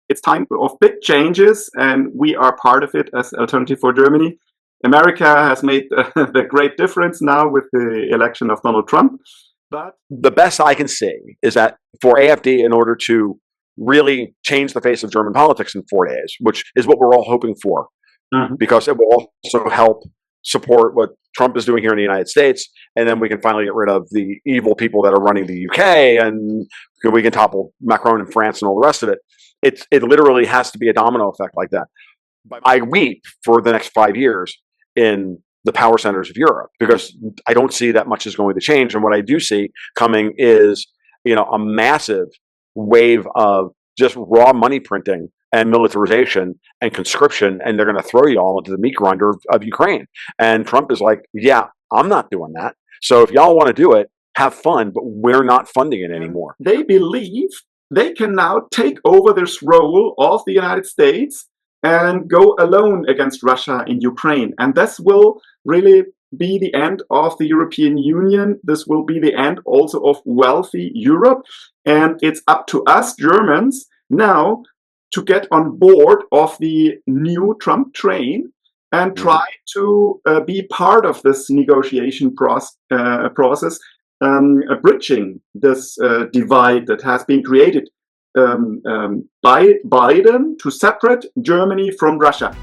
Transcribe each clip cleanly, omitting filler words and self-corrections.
it's time of big changes, and we are part of it as Alternative for Germany. America has made the great difference now with the election of Donald Trump. But the best I can see is that for AFD, in order to really change the face of German politics in 4 days, which is what we're all hoping for, because it will also help support what Trump is doing here in the United States, and then we can finally get rid of the evil people that are running the UK, and we can topple Macron in France and all the rest of it. It literally has to be a domino effect like that. I weep for the next 5 years in the power centers of Europe, because I don't see that much is going to change. And what I do see coming is, a massive wave of just raw money printing and militarization and conscription, and they're going to throw you all into the meat grinder of Ukraine. And Trump is like, yeah, I'm not doing that. So if y'all want to do it, have fun, but we're not funding it anymore. They believe they can now take over this role of the United States and go alone against Russia in Ukraine. And this will really be the end of the European Union. This will be the end also of wealthy Europe. And it's up to us Germans now to get on board of the new Trump train and try to be part of this negotiation process, bridging this divide that has been created by Biden to separate Germany from Russia.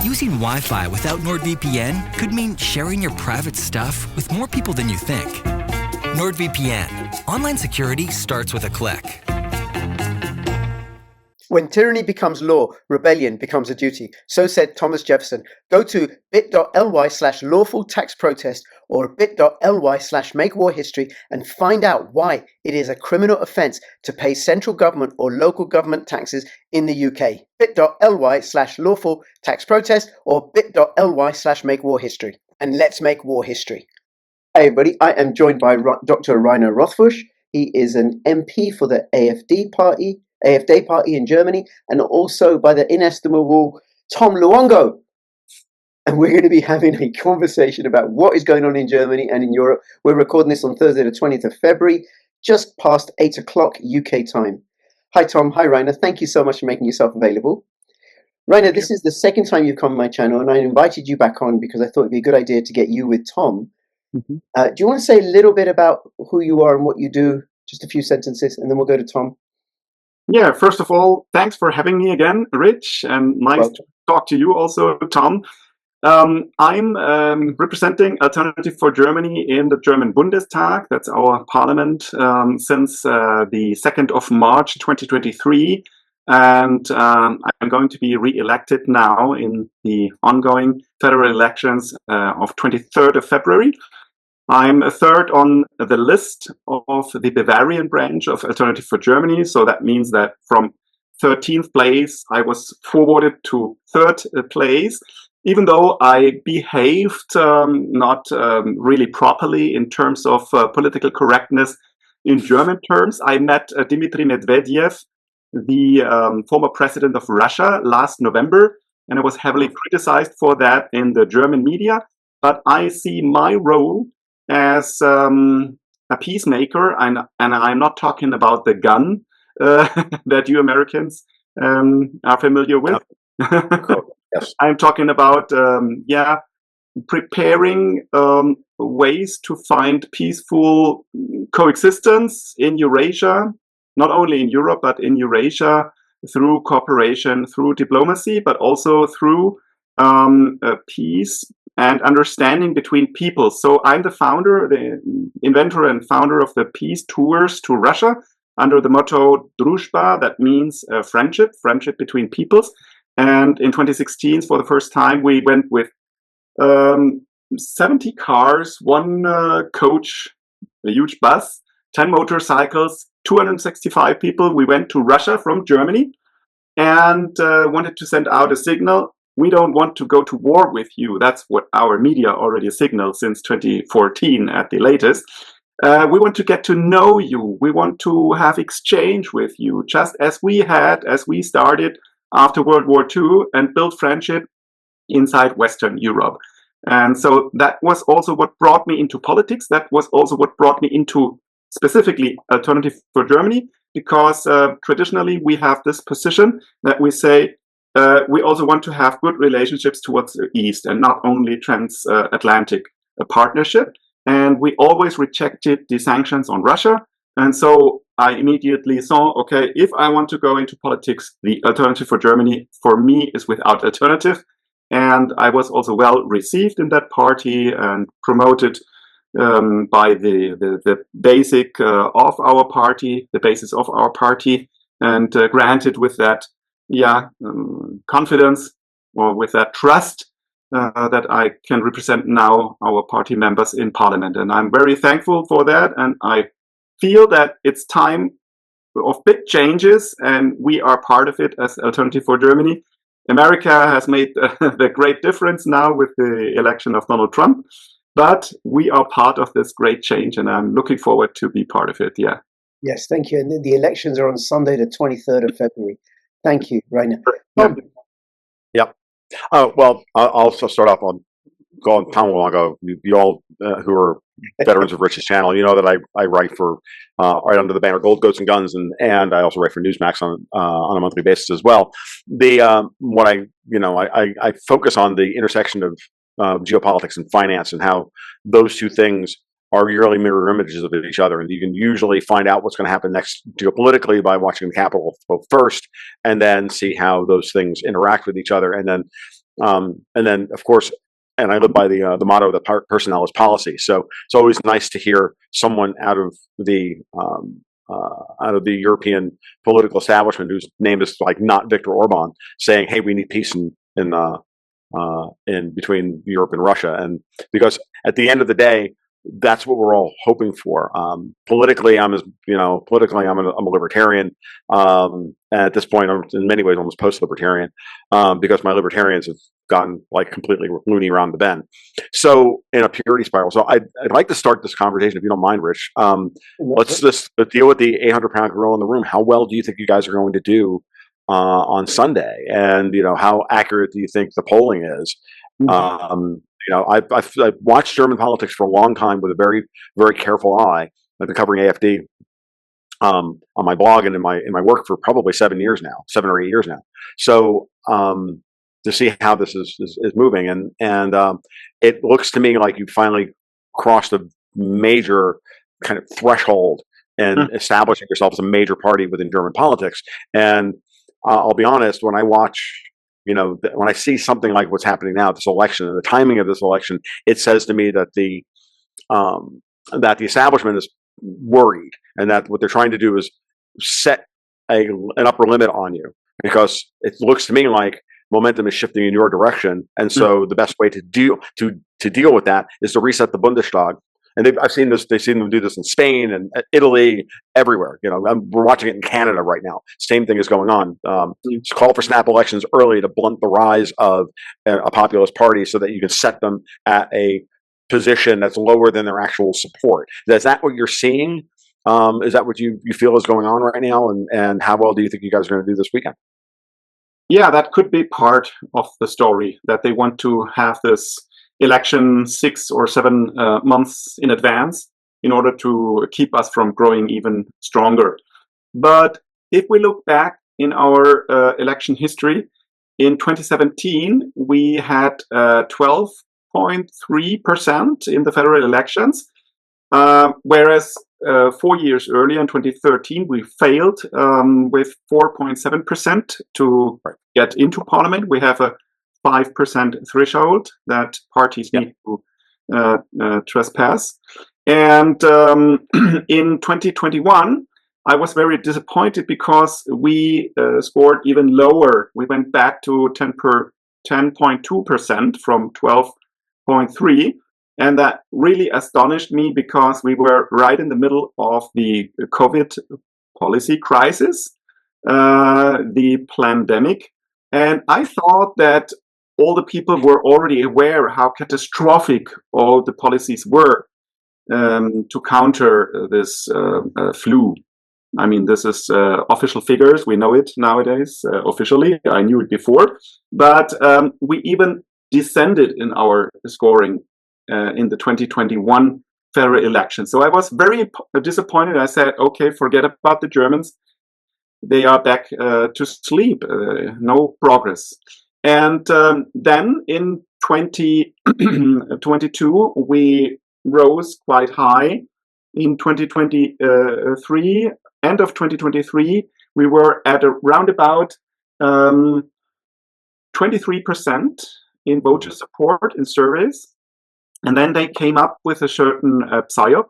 Using Wi-Fi without NordVPN could mean sharing your private stuff with more people than you think. NordVPN. Online security starts with a click. When tyranny becomes law, rebellion becomes a duty. So said Thomas Jefferson. Go to bit.ly/lawful tax protest or bit.ly/make war history and find out why it is a criminal offence to pay central government or local government taxes in the UK. bit.ly/lawful tax protest or bit.ly/make war history. And let's make war history. Hey everybody, I am joined by Dr. Rainer Rothfuss. He is an MP for the AfD party in Germany, and also by the inestimable Tom Luongo. And we're going to be having a conversation about what is going on in Germany and in Europe. We're recording this on Thursday, the 20th of February, just past 8 o'clock UK time. Hi, Tom. Hi, Rainer. Thank you so much for making yourself available. Rainer, this is the second time you've come on my channel, and I invited you back on because I thought it'd be a good idea to get you with Tom. Do you want to say a little bit about who you are and what you do? Just a few sentences, and then we'll go to Tom. Yeah, first of all, thanks for having me again, Rich, and nice to talk to you also, Tom. I'm representing Alternative for Germany in the German Bundestag. That's our parliament since the 2nd of March 2023. And I'm going to be re-elected now in the ongoing federal elections of 23rd of February. I'm a third on the list of the Bavarian branch of Alternative for Germany. So that means that from 13th place, I was forwarded to 3rd place, even though I behaved not really properly in terms of political correctness in German terms. I met Dmitry Medvedev, the former president of Russia, last November, and I was heavily criticized for that in the German media. But I see my role as a peacemaker, and I'm not talking about the gun that you Americans are familiar with. Yes. I'm talking about preparing ways to find peaceful coexistence in Eurasia, not only in Europe, but in Eurasia, through cooperation, through diplomacy, but also through peace and understanding between people. So I'm the founder, the inventor and founder of the peace tours to Russia under the motto Druzhba, that means friendship between peoples. And in 2016, for the first time, we went with 70 cars, one coach, a huge bus, 10 motorcycles, 265 people. We went to Russia from Germany and wanted to send out a signal. We don't want to go to war with you. That's what our media already signaled since 2014 at the latest. We want to get to know you. We want to have exchange with you, just as we started after World War II and built friendship inside Western Europe. And so that was also what brought me into politics. That was also what brought me into specifically Alternative for Germany. because traditionally we have this position that we say we also want to have good relationships towards the East and not only transatlantic partnership. And we always rejected the sanctions on Russia. And so I immediately saw, okay, if I want to go into politics, the Alternative for Germany, for me, is without alternative. And I was also well received in that party and promoted by the basic of our party, the basis of our party, and granted with that, confidence or with that trust that I can represent now our party members in parliament. And I'm very thankful for that. And I feel that it's time of big changes, and we are part of it as Alternative for Germany. America has made the great difference now with the election of Donald Trump, but we are part of this great change, and I'm looking forward to be part of it. Yeah. Yes, thank you. And the elections are on Sunday, the 23rd of February. Thank you, Rainer. Yep. Well, I'll also start off on going Tom Luongo. You all who are veterans of Rich's channel, you know that I write for right under the banner Gold, Goats, and Guns, and I also write for Newsmax on a monthly basis as well. What I focus on the intersection of geopolitics and finance and how those two things are really mirror images of each other, and you can usually find out what's going to happen next geopolitically by watching the Capitol vote first, and then see how those things interact with each other, and then of course. And I live by the motto that personnel is policy. So it's always nice to hear someone out of the European political establishment whose name is like not Viktor Orban saying, "Hey, we need peace in between Europe and Russia." And because at the end of the day, that's what we're all hoping for. Politically, I'm a libertarian. At this point, I'm in many ways almost post-libertarian because my libertarians have gotten like completely loony around the bend. So in a purity spiral. So I'd like to start this conversation, if you don't mind, Rich. Let's just deal with the 800-pound gorilla in the room. How well do you think you guys are going to do on Sunday? And how accurate do you think the polling is? I've watched German politics for a long time with a very, very careful eye. I've been covering AfD on my blog and in my work for probably 7 or 8 years now. So to see how this is moving, and it looks to me like you finally crossed a major kind of threshold in establishing yourself as a major party within German politics. And I'll be honest, when I watch. When I see something like what's happening now, this election and the timing of this election, it says to me that the establishment is worried, and that what they're trying to do is set an upper limit on you, because it looks to me like momentum is shifting in your direction, and so the best way to deal with that is to reset the Bundestag. And I've seen this. They've seen them do this in Spain and Italy, everywhere. We're watching it in Canada right now. Same thing is going on. Call for snap elections early to blunt the rise of a populist party, so that you can set them at a position that's lower than their actual support. Is that what you're seeing? Is that what you feel is going on right now? And how well do you think you guys are going to do this weekend? Yeah, that could be part of the story, that they want to have this election 6 or 7 months in advance in order to keep us from growing even stronger. But if we look back in our election history, in 2017, we had 12.3% in the federal elections, whereas 4 years earlier in 2013, we failed with 4.7% to get into parliament. We have a 5% threshold that parties need to trespass. And in 2021, I was very disappointed because we scored even lower. We went back to 10.2% from 12.3%. And that really astonished me, because we were right in the middle of the COVID policy crisis, the pandemic. And I thought that all the people were already aware how catastrophic all the policies were to counter this flu. I mean, this is official figures. We know it nowadays officially. I knew it before. But we even descended in our scoring in the 2021 federal election. So I was very disappointed. I said, okay, forget about the Germans. They are back to sleep. No progress. And then in 2022, we rose quite high. In 2023, end of 2023, we were at around about 23% in voter support in surveys. And then they came up with a certain PSYOP,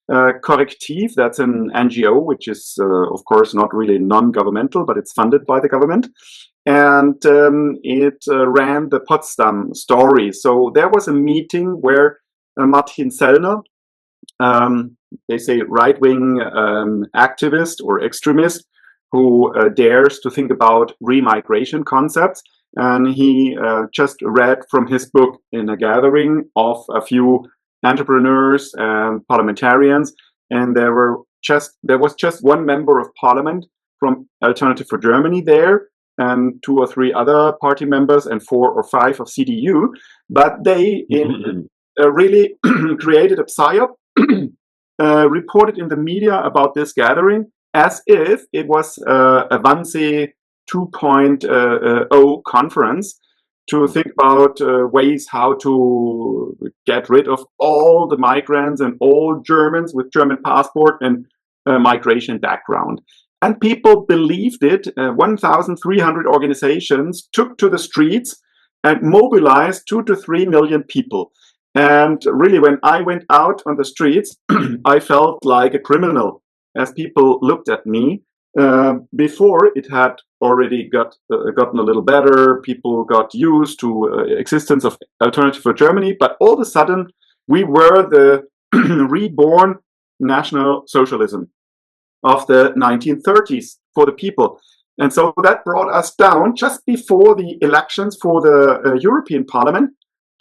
Correctiv, that's an NGO, which is, of course, not really non-governmental, but it's funded by the government. And it ran the Potsdam story. So there was a meeting where Martin Sellner, they say right-wing activist or extremist, who dares to think about remigration concepts. And he just read from his book in a gathering of a few entrepreneurs and parliamentarians, and there was just one member of parliament from Alternative for Germany there, and 2 or 3 other party members, and 4 or 5 of CDU. But they really created a PSYOP, reported in the media about this gathering as if it was a Wannsee 2.0 conference to think about ways how to get rid of all the migrants and all Germans with German passport and migration background. And people believed it. 1,300 organizations took to the streets and mobilized 2 to 3 million people. And really, when I went out on the streets, I felt like a criminal as people looked at me. Before it had already gotten a little better, people got used to existence of Alternative for Germany, but all of a sudden we were the reborn National Socialism of the 1930s for the people. And so that brought us down just before the elections for the European Parliament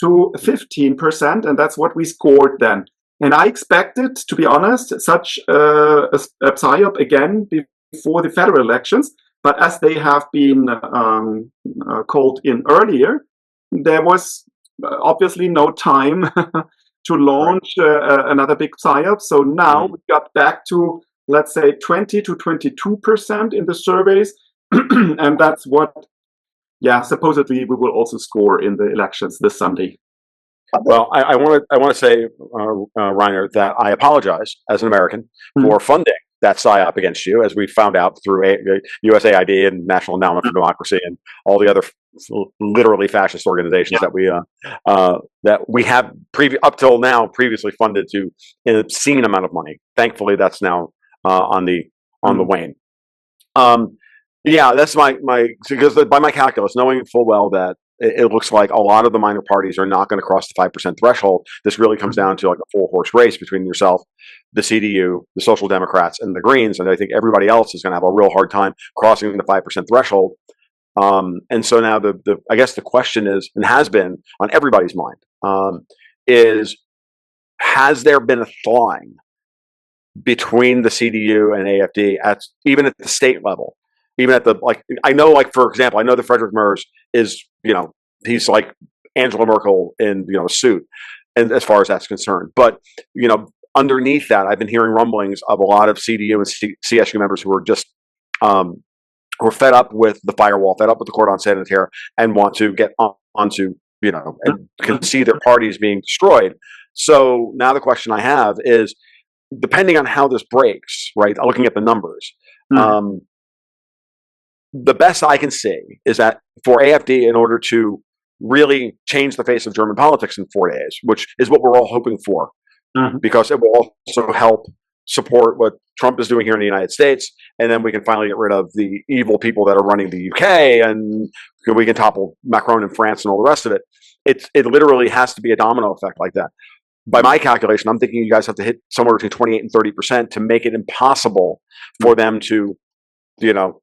to 15%, and that's what we scored then. And I expected, to be honest, such a PSYOP again before the federal elections, but as they have been called in earlier, there was obviously no time to launch another big PSYOP. So now we got back to, let's say, 20 to 22% in the surveys, and that's what, supposedly we will also score in the elections this Sunday. Well, I want to say, Rainer, that I apologize as an American for funding that PSYOP against you, as we found out through USAID and National Endowment for Democracy and all the other literally fascist organizations that we have up till now previously funded to an obscene amount of money. Thankfully, that's now on the wane. That's my because by my calculus, knowing full well that it looks like a lot of the minor parties are not going to cross the 5% threshold. This really comes down to like a 4-horse race between yourself, the CDU, the Social Democrats, and the Greens. And I think everybody else is going to have a real hard time crossing the 5% threshold. And so now I guess the question is, and has been on everybody's mind, is has there been a thawing between the CDU and AFD even at the state level? Even at the, I know, for example, I know that Friedrich Merz is, he's like Angela Merkel in, a suit, and as far as that's concerned. But, underneath that, I've been hearing rumblings of a lot of CDU and CSU members who are just, who are fed up with the firewall, fed up with the cordon sanitaire, and want to get onto, and can see their parties being destroyed. So now the question I have is, depending on how this breaks, right, looking at the numbers, the best I can see is that for AFD, in order to really change the face of German politics in 4 days, which is what we're all hoping for, because it will also help support what Trump is doing here in the United States, and then we can finally get rid of the evil people that are running the UK, and we can topple Macron in France and all the rest of it. It literally has to be a domino effect like that. By my calculation, I'm thinking you guys have to hit somewhere between 28 and 30% to make it impossible for them to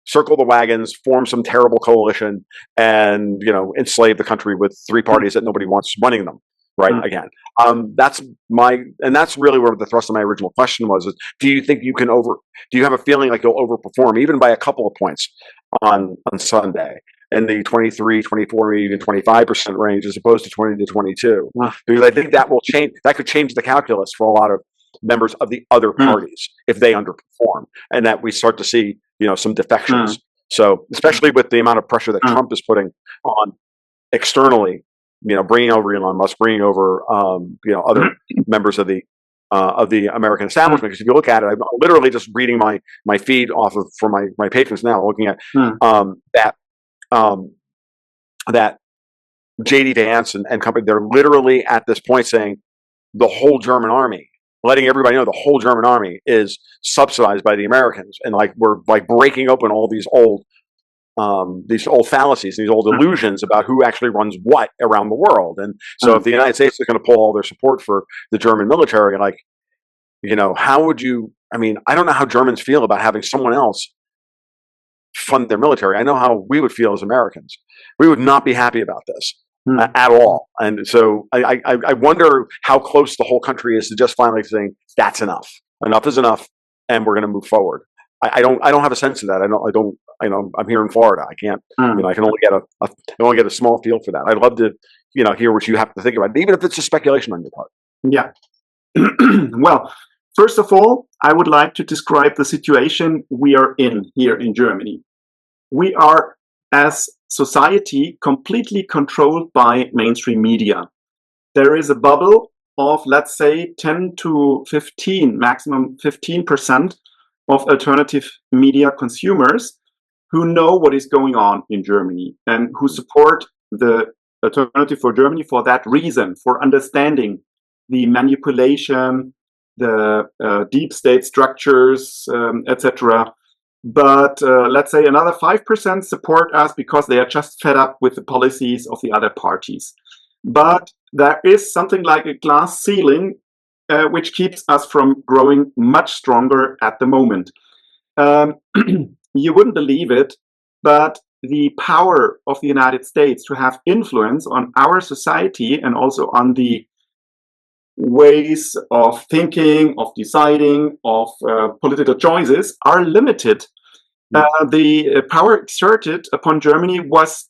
circle the wagons, form some terrible coalition, and, enslave the country with 3 parties that nobody wants running them, right? Again, that's really where the thrust of my original question was, do you think you can do you have a feeling like you'll overperform even by a couple of points on Sunday? in the 23, 24, even 25% range as opposed to 20 to 22. Because I think that will change. That could change the calculus for a lot of members of the other parties if they underperform, and that we start to see, some defections. So, especially with the amount of pressure that Trump is putting on externally, bringing over Elon Musk, bringing over, other members of the American establishment. Because if you look at it, I'm literally just reading my feed off of for my patrons now, looking at that JD Vance and company. They're literally at this point saying the whole German army, letting everybody know the whole German army is subsidized by the Americans, and we're breaking open all these old fallacies, these old illusions about who actually runs what around the world. And so if the United States is going to pull all their support for the German military, how would you, I don't know how Germans feel about having someone else fund their military. I know how we would feel as Americans. We would not be happy about this at all. And so I wonder how close the whole country is to just finally saying that's enough. Enough is enough, and we're going to move forward. I don't have a sense of that. I'm here in Florida. I can't. I can only get a small feel for that. I'd love to, hear what you have to think about, even if it's just speculation on your part. Yeah. Well, first of all, I would like to describe the situation we are in here in Germany. We are, as society, completely controlled by mainstream media. There is a bubble of, let's say, 10 to 15, maximum 15% of alternative media consumers who know what is going on in Germany and who support the Alternative for Germany for that reason, for understanding the manipulation, the deep state structures, etc. But let's say another 5% support us because they are just fed up with the policies of the other parties. But there is something like a glass ceiling which keeps us from growing much stronger at the moment. You wouldn't believe it, but the power of the United States to have influence on our society and also on the ways of thinking, of deciding, of political choices are limited. The power exerted upon Germany was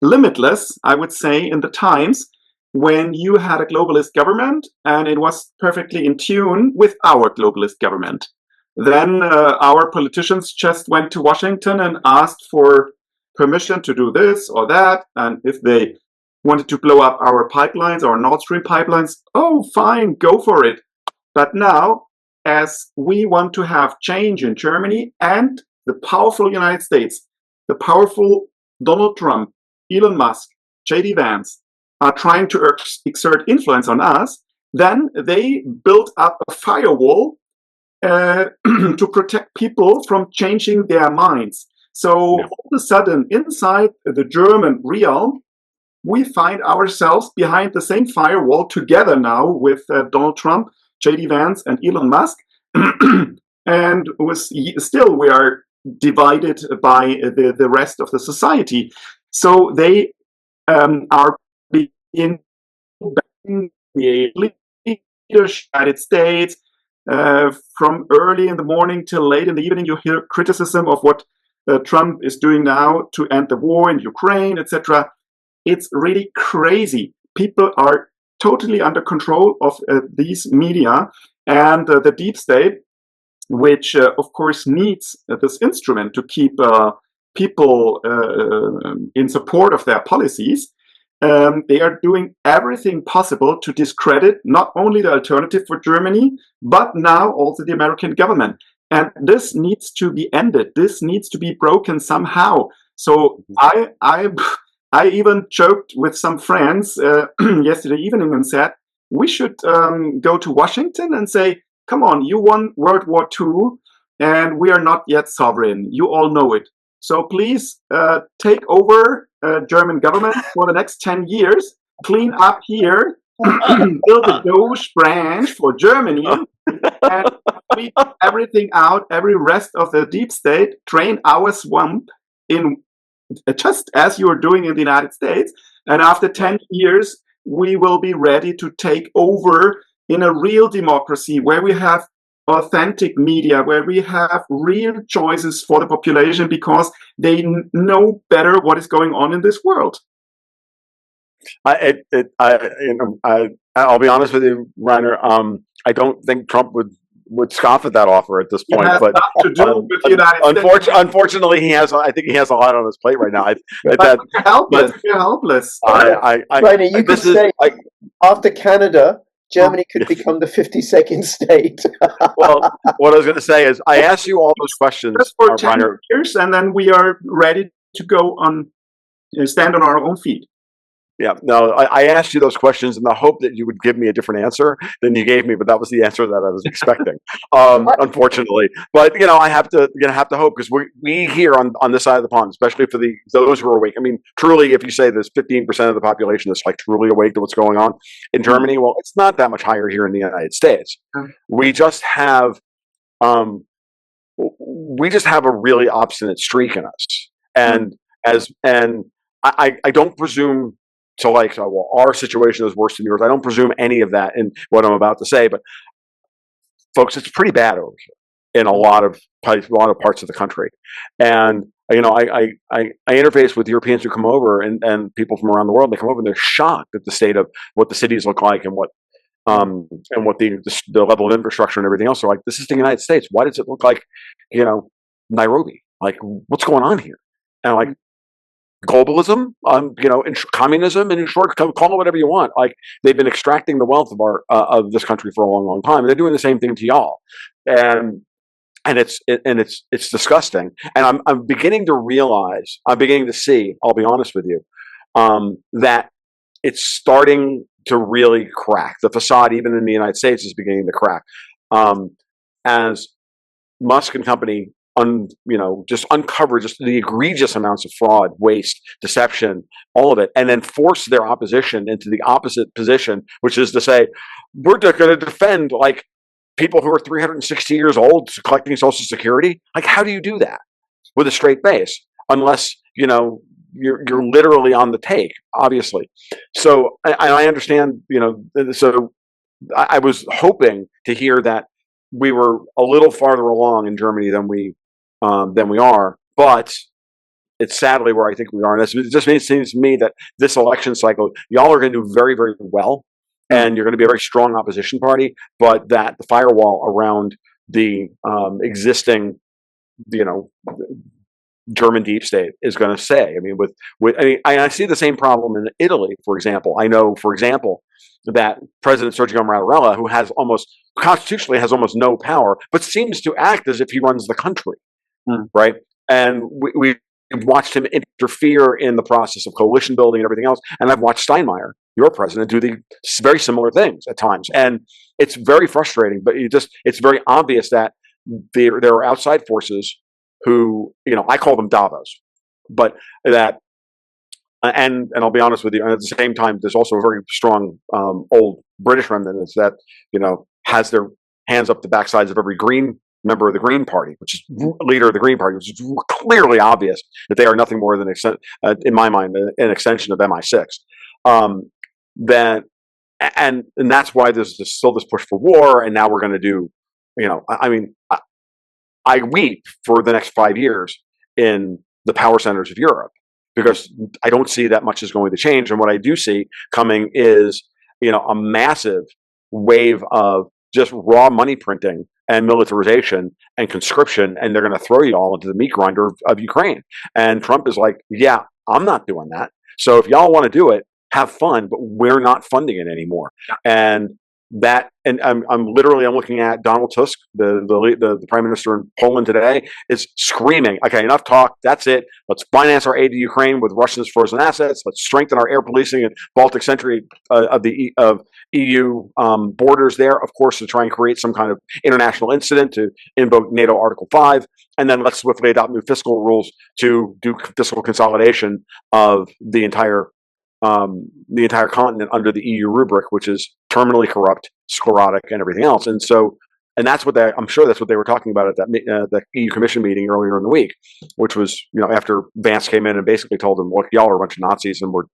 limitless, I would say, in the times when you had a globalist government and it was perfectly in tune with our globalist government. Then our politicians just went to Washington and asked for permission to do this or that. And if they wanted to blow up our pipelines, our Nord Stream pipelines, oh, fine, go for it. But now, as we want to have change in Germany and the powerful United States, the powerful Donald Trump, Elon Musk, JD Vance, are trying to exert influence on us, then they built up a firewall to protect people from changing their minds. So all of a sudden, inside the German realm, we find ourselves behind the same firewall together now with Donald Trump, JD Vance, and Elon Musk. And still we are divided by the rest of the society. So they are being the United States. From early in the morning till late in the evening, you hear criticism of what Trump is doing now to end the war in Ukraine, etc. It's really crazy. People are totally under control of these media and the deep state, which of course needs this instrument to keep people in support of their policies. They are doing everything possible to discredit not only the Alternative for Germany, but now also the American government. And this needs to be ended. This needs to be broken somehow. So I even joked with some friends yesterday evening and said, we should go to Washington and say, come on, you won World War II and we are not yet sovereign. You all know it. So please take over German government for the next 10 years, clean up here, build a Doge branch for Germany, and sweep everything out, every rest of the deep state, drain our swamp in just as you are doing in the United States. And after 10 years, we will be ready to take over in a real democracy where we have authentic media where we have real choices for the population because they know better what is going on in this world. I'll be honest with you, Reiner. I don't think Trump would scoff at that offer at this point. But to do with the United States. Unfortunately, I think he has a lot on his plate right now. You're helpless. You're helpless. Reiner, you could say after Canada, Germany could become the 52nd state. Well, what I was going to say is, I asked you all those questions, just for 10 years, and then we are ready to go on, stand on our own feet. Yeah, no, I asked you those questions in the hope that you would give me a different answer than you gave me, but that was the answer that I was expecting, unfortunately. But I have to hope, because we here on this side of the pond, especially for those who are awake. I mean, truly, if you say there's 15% of the population that's like truly awake to what's going on in Germany, well, it's not that much higher here in the United States. We just have a really obstinate streak in us, and I don't presume to well, our situation is worse than yours. I don't presume any of that in what I'm about to say, but folks, it's pretty bad over here in a lot of parts of the country. And I interface with Europeans who come over and people from around the world. They come over and they're shocked at the state of what the cities look like and what the level of infrastructure and everything else. They're like, this is the United States. Why does it look like Nairobi? Like, what's going on here? And I'm like, globalism, communism, and in short, call it whatever you want. Like, they've been extracting the wealth of this country for a long, long time, and they're doing the same thing to y'all, and it's disgusting. And I'm beginning to see. I'll be honest with you, that it's starting to really crack. The facade, even in the United States, is beginning to crack, as Musk and company just uncover just the egregious amounts of fraud, waste, deception, all of it, and then force their opposition into the opposite position, which is to say, we're going to defend like people who are 360 years old collecting Social Security. Like, how do you do that with a straight face? Unless you're literally on the take, obviously. So I understand. So I was hoping to hear that we were a little farther along in Germany than we are, but it's sadly where I think we are. And it just seems to me that this election cycle, y'all are going to do very, very well, and you're going to be a very strong opposition party, but that the firewall around the existing, German deep state is going to stay. I mean, I see the same problem in Italy, for example. I know, for example, that President Sergio Mattarella, who constitutionally has almost no power, but seems to act as if he runs the country. Right, and we've watched him interfere in the process of coalition building and everything else. And I've watched Steinmeier, your president, do the very similar things at times, and it's very frustrating. But it's very obvious that there are outside forces who, I call them Davos, but that, and I'll be honest with you, and at the same time, there's also a very strong old British remnant that has their hands up the backsides of every Green member of the Green Party, which is leader of the Green Party, which is clearly obvious that they are nothing more than, in my mind, an extension of MI6. And that's why there's still this push for war, and now we're going to do, I weep for the next 5 years in the power centers of Europe, because I don't see that much is going to change. And what I do see coming is, a massive wave of just raw money printing and militarization and conscription, and they're going to throw you all into the meat grinder of Ukraine. And Trump is like, yeah, I'm not doing that. So if y'all want to do it, have fun, but we're not funding it anymore. And I'm looking at Donald Tusk, the prime minister in Poland today, is screaming, okay, enough talk. That's it. Let's finance our aid to Ukraine with Russia's frozen assets. Let's strengthen our air policing and Baltic sentry of EU borders there, of course, to try and create some kind of international incident to invoke NATO Article 5. And then let's swiftly adopt new fiscal rules to do fiscal consolidation of the entire continent under the EU rubric, which is terminally corrupt, sclerotic, and everything else. And so, that's what I'm sure that's what they were talking about at the EU Commission meeting earlier in the week, which was, after Vance came in and basically told them, look, y'all are a bunch of Nazis, and we're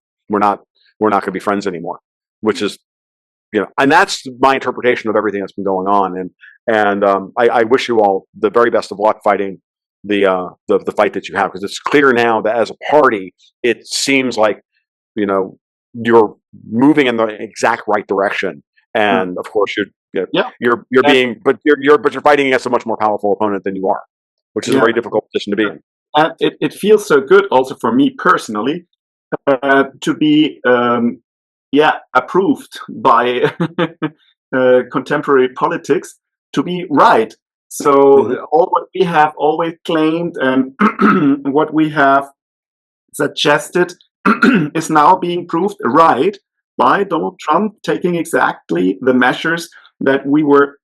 not going to be friends anymore, which is and that's my interpretation of everything that's been going on. And I wish you all the very best of luck fighting the fight that you have, because it's clear now that as a party, it seems like you're moving in the exact right direction. And of course, you're fighting against a much more powerful opponent than you are, which is a very difficult position to be in. It feels so good also for me personally to be approved by contemporary politics to be right. So all what we have always claimed and what we have suggested is now being proved right by Donald Trump taking exactly the measures that we were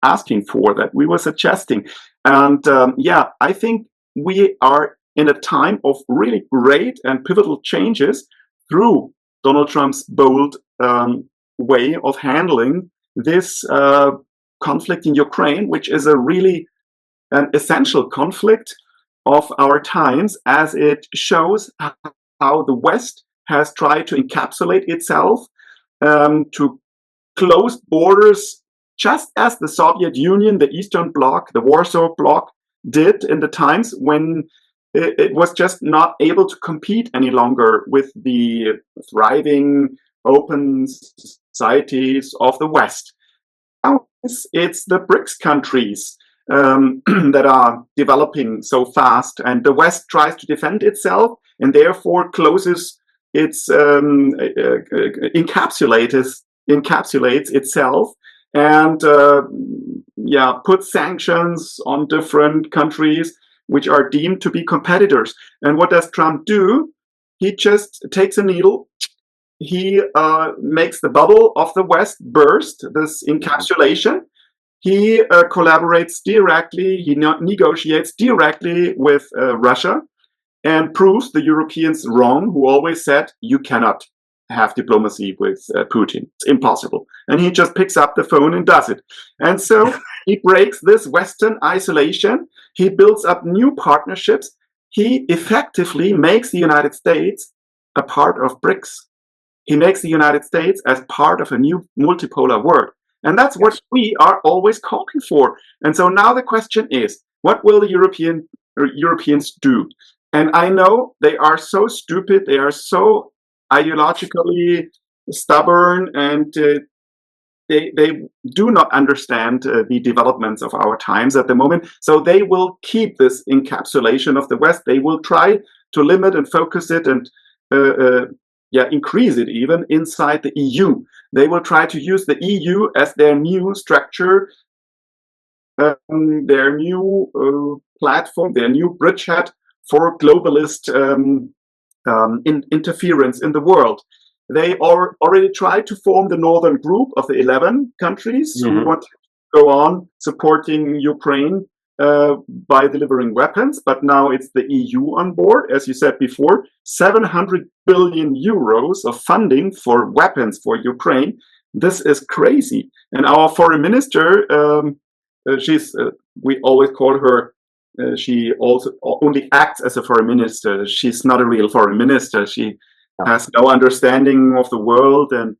asking for, that we were suggesting. And I think we are in a time of really great and pivotal changes through Donald Trump's bold way of handling this conflict in Ukraine, which is a really an essential conflict of our times, as it shows how the West has tried to encapsulate itself, to close borders, just as the Soviet Union, the Eastern Bloc, the Warsaw Bloc did in the times when it was just not able to compete any longer with the thriving, open societies of the West. Now it's the BRICS countries that are developing so fast, and the West tries to defend itself and therefore closes its encapsulates itself and puts sanctions on different countries which are deemed to be competitors. And what does Trump do? He just takes a needle. He makes the bubble of the West burst, this encapsulation. He collaborates directly, he negotiates directly with Russia and proves the Europeans wrong, who always said, you cannot have diplomacy with Putin. It's impossible. And he just picks up the phone and does it. And so he breaks this Western isolation. He builds up new partnerships. He effectively makes the United States a part of BRICS. He makes the United States as part of a new multipolar world. And that's what we are always calling for. And so now the question is, what will the Europeans do? And I know they are so stupid, they are so ideologically stubborn, and they do not understand the developments of our times at the moment. So they will keep this encapsulation of the West. They will try to limit and focus it and increase it even inside the EU. They will try to use the EU as their new structure, their new platform, their new bridgehead for globalist interference in the world. They are already tried to form the northern group of the 11 countries who want to go on supporting Ukraine by delivering weapons, but now it's the EU on board. As you said before, 700 billion euros of funding for weapons for Ukraine. This is crazy. And our foreign minister, we always call her, she also only acts as a foreign minister. She's not a real foreign minister. She has no understanding of the world, and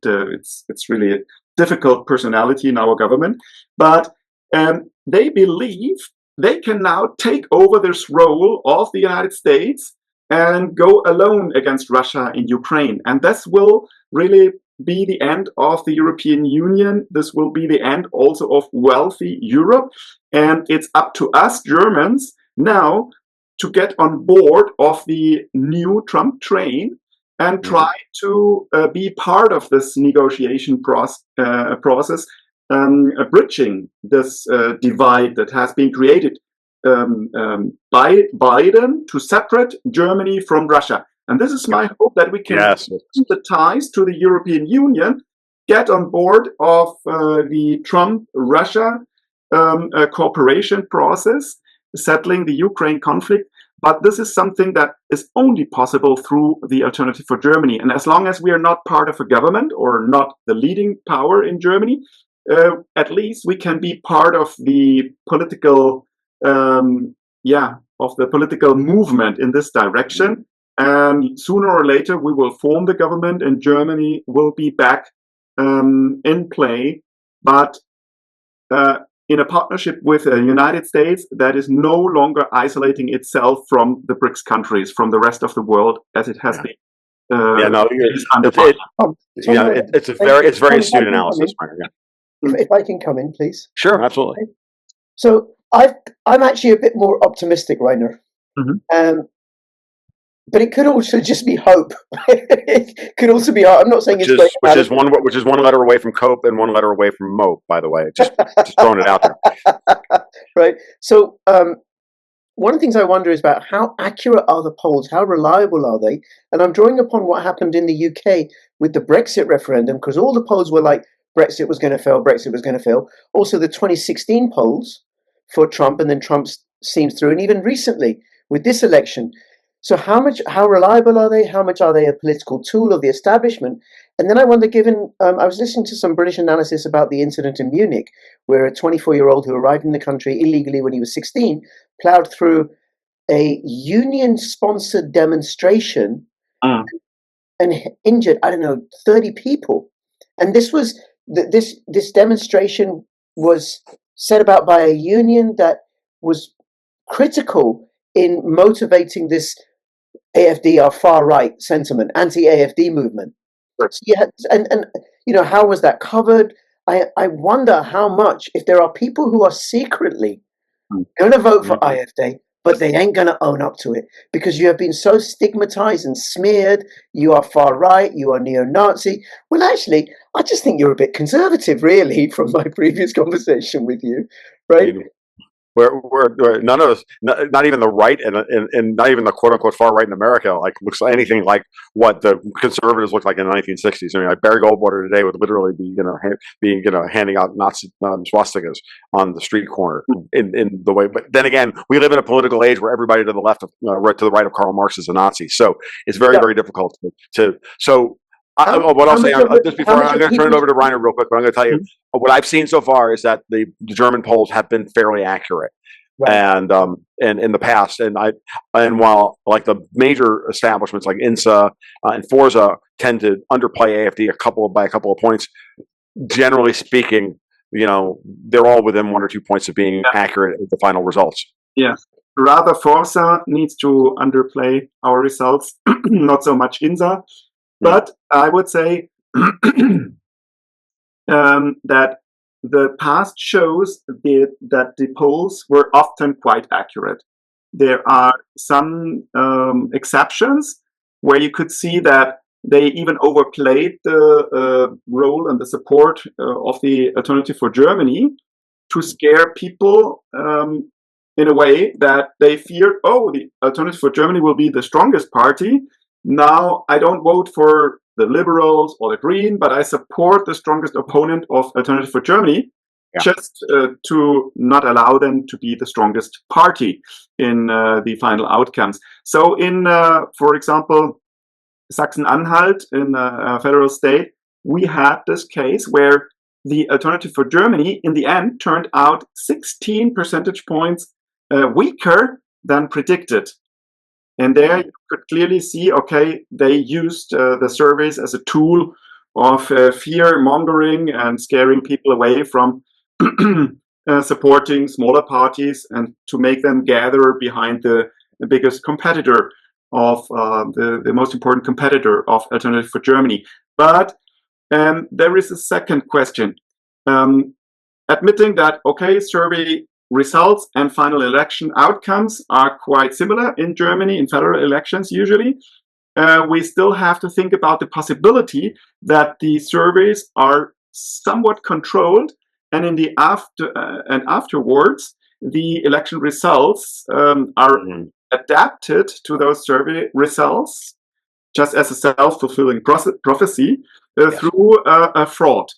it's really a difficult personality in our government. But they believe they can now take over this role of the United States and go alone against Russia in Ukraine. And this will really be the end of the European Union. This will be the end also of wealthy Europe. And it's up to us Germans now to get on board of the new Trump train and try to be part of this negotiation process, bridging this divide that has been created by Biden to separate Germany from Russia. And this is my hope, that we can keep the ties to the European Union, get on board of the Trump-Russia cooperation process, settling the Ukraine conflict. But this is something that is only possible through the Alternative for Germany. And as long as we are not part of a government or not the leading power in Germany, at least we can be part of the political, political movement in this direction. And sooner or later, we will form the government, and Germany will be back in play, but in a partnership with the United States that is no longer isolating itself from the BRICS countries, from the rest of the world, as it has been. It's very astute analysis. If I can come in, please. Sure, absolutely. So I'm actually a bit more optimistic, Rainer. But it could also just be hope. It could also be hope. I'm not saying which is one letter away from cope and one letter away from mope, by the way. Just throwing it out there. Right. So one of the things I wonder is about how accurate are the polls? How reliable are they? And I'm drawing upon what happened in the UK with the Brexit referendum, because all the polls were like Brexit was going to fail, Brexit was going to fail. Also the 2016 polls for Trump, and then Trump seems through, and even recently with this election. So how reliable are they? How much are they a political tool of the establishment? And then I wonder, given I was listening to some British analysis about the incident in Munich, where a 24-year-old who arrived in the country illegally when he was 16 plowed through a union-sponsored demonstration and injured, 30 people. And this was this demonstration was set about by a union that was critical in motivating this AFD, our far right sentiment, anti-AFD movement. So how was that covered? I wonder how much, if there are people who are secretly going to vote for AFD, but they ain't going to own up to it because you have been so stigmatized and smeared. You are far right, you are neo-Nazi. Well, actually, I just think you're a bit conservative, really, from my previous conversation with you, right? Where none of us, not even the right and not even the quote unquote far right in America, looks like anything like what the conservatives looked like in the 1960s. I mean, like Barry Goldwater today would literally be, handing out Nazi swastikas on the street corner in the way. But then again, we live in a political age where everybody to the left of, right to the right of Karl Marx is a Nazi. So it's very, very difficult to. So what I'll say, just before I'm going to turn it over to Rainer real quick, but I'm going to tell you what I've seen so far is that the German polls have been fairly accurate, and in the past, and while like the major establishments like INSA and Forza tend to underplay AFD by a couple of points, generally speaking, they're all within 1 or 2 points of being accurate with the final results. Yeah. Rather, Forza needs to underplay our results, not so much INSA. But I would say that the past shows that the polls were often quite accurate. There are some exceptions where you could see that they even overplayed the role and the support of the Alternative for Germany to scare people in a way that they feared, the Alternative for Germany will be the strongest party. Now, I don't vote for the Liberals or the Green, but I support the strongest opponent of Alternative for Germany, just to not allow them to be the strongest party in the final outcomes. So in, for example, Sachsen-Anhalt, in a federal state, we had this case where the Alternative for Germany, in the end, turned out 16 percentage points weaker than predicted. And there you could clearly see, they used the surveys as a tool of fear-mongering and scaring people away from supporting smaller parties and to make them gather behind the biggest competitor of the most important competitor of Alternative for Germany. But there is a second question. Admitting that, survey results and final election outcomes are quite similar in Germany in federal elections usually. We still have to think about the possibility that the surveys are somewhat controlled, and in the afterwards the election results are adapted to those survey results, just as a self-fulfilling prophecy through a fraud.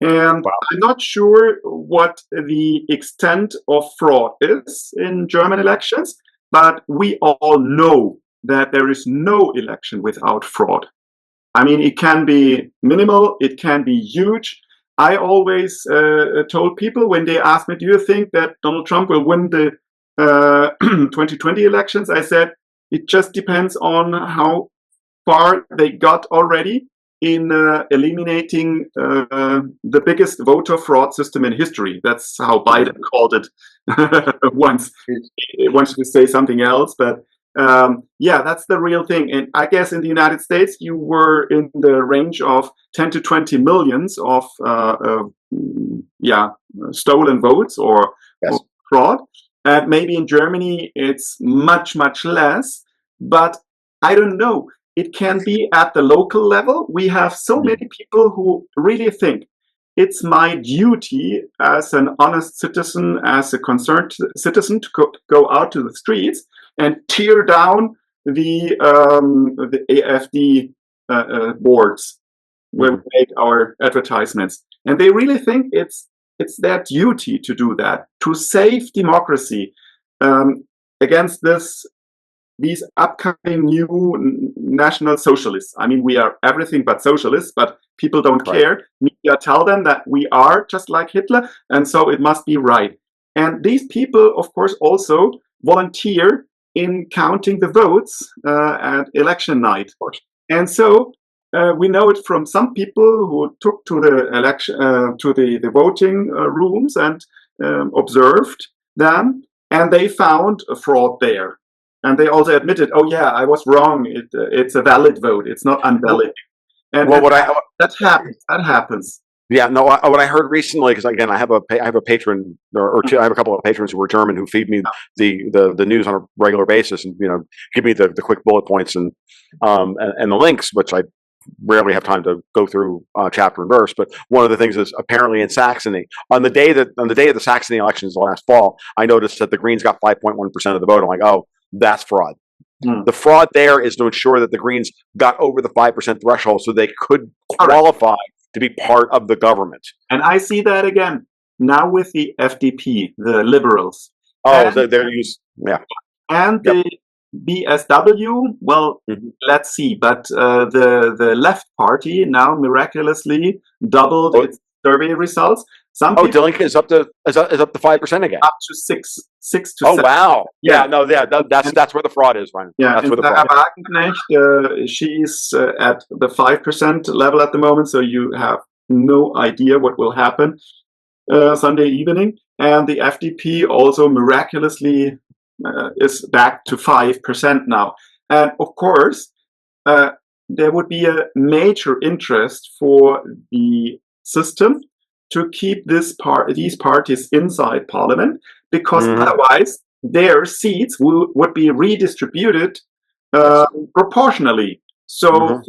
And I'm not sure what the extent of fraud is in German elections, but we all know that there is no election without fraud. I mean, it can be minimal, it can be huge. I always told people when they asked me, do you think that Donald Trump will win the 2020 elections? I said, it just depends on how far they got already in eliminating the biggest voter fraud system in history. That's how Biden called it once. He wanted to say something else, but yeah, that's the real thing. And I guess in the United States, you were in the range of 10 to 20 millions of stolen votes or fraud. Maybe in Germany, it's much, much less, but I don't know. It can be at the local level. We have so many people who really think it's my duty as an honest citizen, as a concerned citizen, to go out to the streets and tear down the AfD boards where we make our advertisements. And they really think it's their duty to do that, to save democracy against these upcoming new national socialists. I mean, we are everything but socialists, but people don't care. Media tell them that we are just like Hitler, and so it must be right. And these people, of course, also volunteer in counting the votes at election night. And so we know it from some people who took to the election, to the voting rooms and observed them, and they found a fraud there. And they also admitted, oh yeah, I was wrong. It's a valid vote. It's not invalid. And that happens. That happens. Yeah, no. What I heard recently, because again, I have a patron or two. I have a couple of patrons who are German who feed me the news on a regular basis, and give me the quick bullet points and the links, which I rarely have time to go through chapter and verse. But one of the things is apparently in Saxony, on the day of the Saxony elections last fall, I noticed that the Greens got 5.1% of the vote. I'm like, oh, that's fraud. The fraud there is to ensure that the Greens got over the 5% threshold so they could qualify to be part of the government. And I see that again now with the FDP, the Liberals. Oh, they're used, yeah. And the BSW, well, let's see. But the left party now miraculously doubled its survey results. Die Linke is up to 5% again. Up to 6 to 7. Wow! Yeah, that's where the fraud is, Ryan. Yeah, that's where the fraud is. She's at the 5% level at the moment, so you have no idea what will happen Sunday evening. And the FDP also miraculously is back to 5% now. And of course, there would be a major interest for the system to keep these parties inside parliament, because otherwise their seats would be redistributed proportionally. So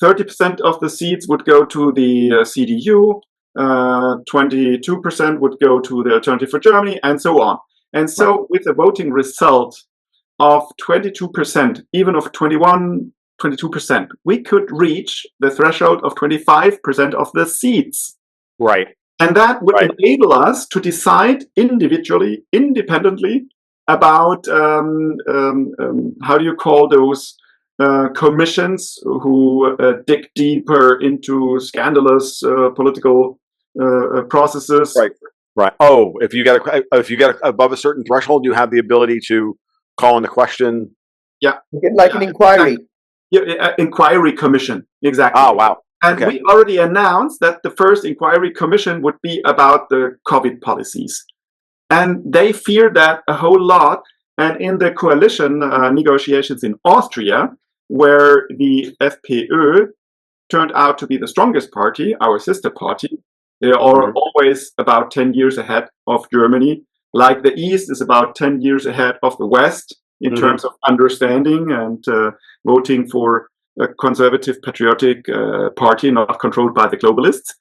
30% of the seats would go to the CDU, 22% would go to the Alternative for Germany, and so on. And so with a voting result of 22%, even of 22%, we could reach the threshold of 25% of the seats. Right. And that would enable us to decide individually, independently about, how do you call those commissions who dig deeper into scandalous political processes. Right. Oh, if you get above a certain threshold, you have the ability to call into question. Yeah. Like an inquiry. Yeah, inquiry commission. Exactly. Oh, wow. And we already announced that the first inquiry commission would be about the COVID policies. And they fear that a whole lot. And in the coalition negotiations in Austria, where the FPÖ turned out to be the strongest party, our sister party, they are always about 10 years ahead of Germany. Like the East is about 10 years ahead of the West in terms of understanding and voting for a conservative, patriotic party not controlled by the globalists.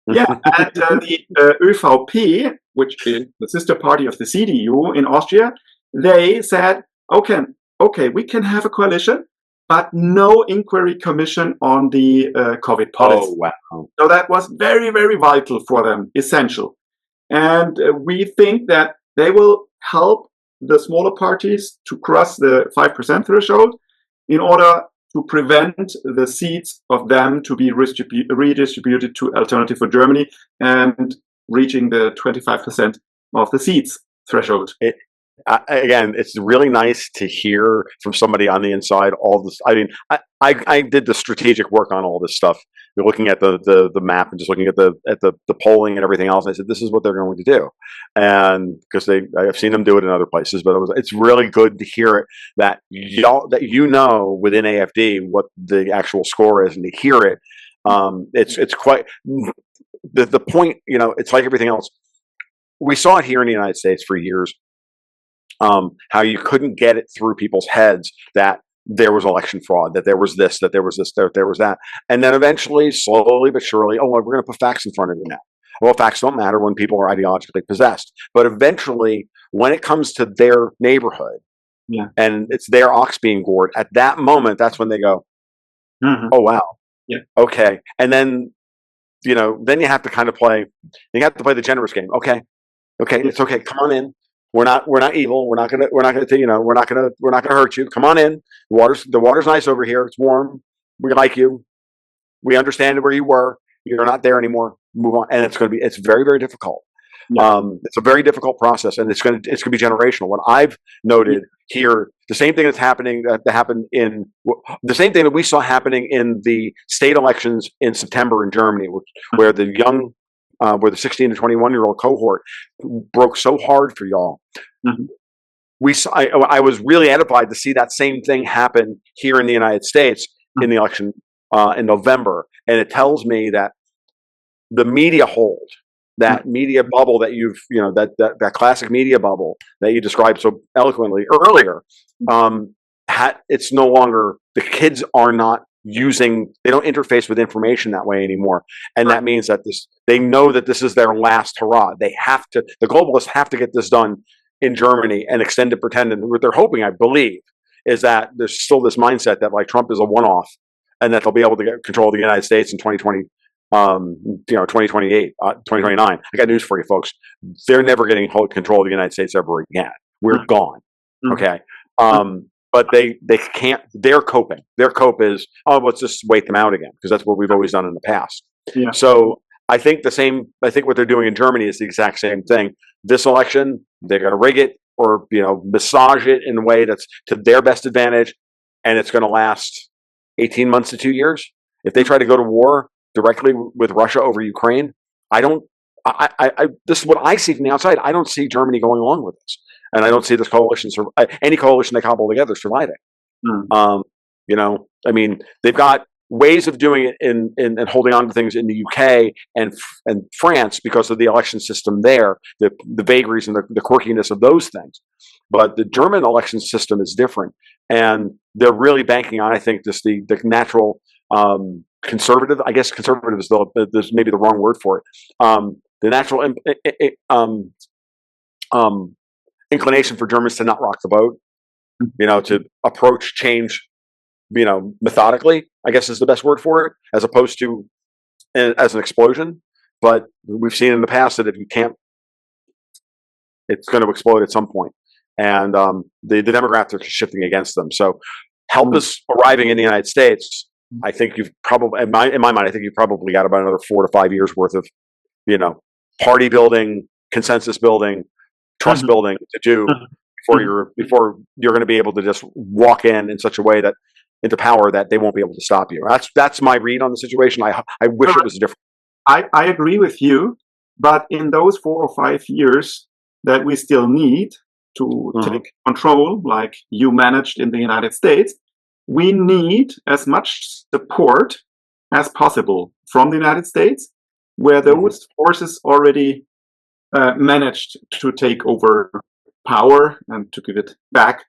Yeah, and the ÖVP, which is the sister party of the CDU in Austria, they said, okay, we can have a coalition, but no inquiry commission on the COVID policy. Oh, wow. So that was very, very vital for them, essential. And we think that they will help the smaller parties to cross the 5% threshold in order to prevent the seats of them to be redistributed to Alternative for Germany and reaching the 25% of the seats threshold. again, it's really nice to hear from somebody on the inside all this. I mean, I did the strategic work on all this stuff. You're looking at the map and just looking at the polling and everything else. And I said, this is what they're going to do, and because I've seen them do it in other places, but it's really good to hear it that within AFD what the actual score is, and to hear it, it's quite the point. It's like everything else. We saw it here in the United States for years. How you couldn't get it through people's heads that there was election fraud, that there was this, that there was this, that there was that. And then eventually, slowly but surely, we're going to put facts in front of you now. Well, facts don't matter when people are ideologically possessed. But eventually, when it comes to their neighborhood, and it's their ox being gored, at that moment, that's when they go, oh, wow. Yeah. Okay. And then, then you have to kind of play the generous game. Okay. It's okay. Come on in. We're not evil. We're not gonna hurt you. Come on in. The water's nice over here. It's warm. We like you. We understand where you were. You're not there anymore. Move on. And it's very, very difficult. Yeah. It's a very difficult process, and it's gonna be generational. What I've noted here, the same thing the same thing that we saw happening in the state elections in September in Germany, where the 16 to 21-year-old cohort broke so hard for y'all. I was really edified to see that same thing happen here in the United States in the election in November. And it tells me that the media hold, that media bubble that that classic media bubble that you described so eloquently earlier, it's no longer, the kids are not they don't interface with information that way anymore. And that means that they know that this is their last hurrah. The globalists have to get this done in Germany and extend it, pretend. And what they're hoping, I believe, is that there's still this mindset that like Trump is a one-off and that they'll be able to get control of the United States in 2020, 2028, 2029. I got news for you folks. They're never getting control of the United States ever again. We're gone. Okay. But they can't, they're coping. Their cope is, let's just wait them out again, because that's what we've always done in the past. Yeah. So I think what they're doing in Germany is the exact same thing. This election, they're going to rig it or, massage it in a way that's to their best advantage. And it's going to last 18 months to 2 years. If they try to go to war directly with Russia over Ukraine, this is what I see from the outside. I don't see Germany going along with this. And I don't see this coalition, any coalition they cobble together, surviving. They've got ways of doing it and holding on to things in the UK and France because of the election system there, the vagaries and the quirkiness of those things. But the German election system is different, and they're really banking on, I think, just the natural conservative. I guess conservative is maybe the wrong word for it. The natural inclination for Germans to not rock the boat, to approach change, methodically, I guess is the best word for it, as opposed to as an explosion. But we've seen in the past that if you can't, it's going to explode at some point. And the demographics are shifting against them. So help is arriving in the United States. I think you've probably, in my mind, I think you've probably got about another 4 to 5 years worth of, party building, consensus building, trust building to do before you're going to be able to just walk in such a way that into power that they won't be able to stop you. That's my read on the situation. I wish it was different. I agree with you, but in those 4 or 5 years that we still need to take control, like you managed in the United States, we need as much support as possible from the United States, where those forces already managed to take over power and to give it back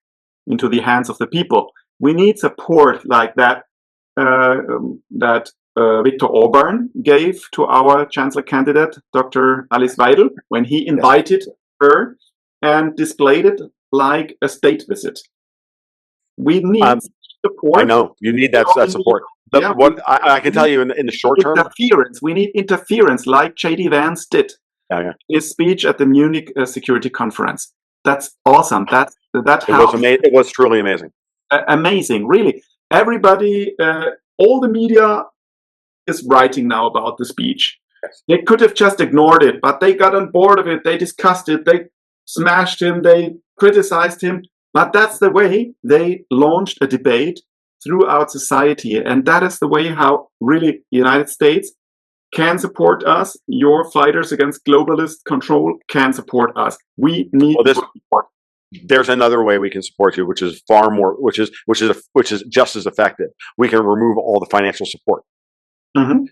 into the hands of the people. We need support like that Viktor Orban gave to our chancellor candidate, Dr. Alice Weidel, when he invited her and displayed it like a state visit. We need support. I know you need that support. What I can tell you in the short term, we need interference like J.D. Vance did. His speech at the Munich Security Conference. That's awesome. It was truly amazing. Amazing, really. Everybody, all the media is writing now about the speech. Yes. They could have just ignored it, but they got on board of it. They discussed it. They smashed him, they criticized him. But that's the way they launched a debate throughout society. And that is the way how really the United States can support us. Your fighters against globalist control can support us. We need support. There's another way we can support you, which is far more, which is just as effective. We can remove all the financial support. Mm-hmm.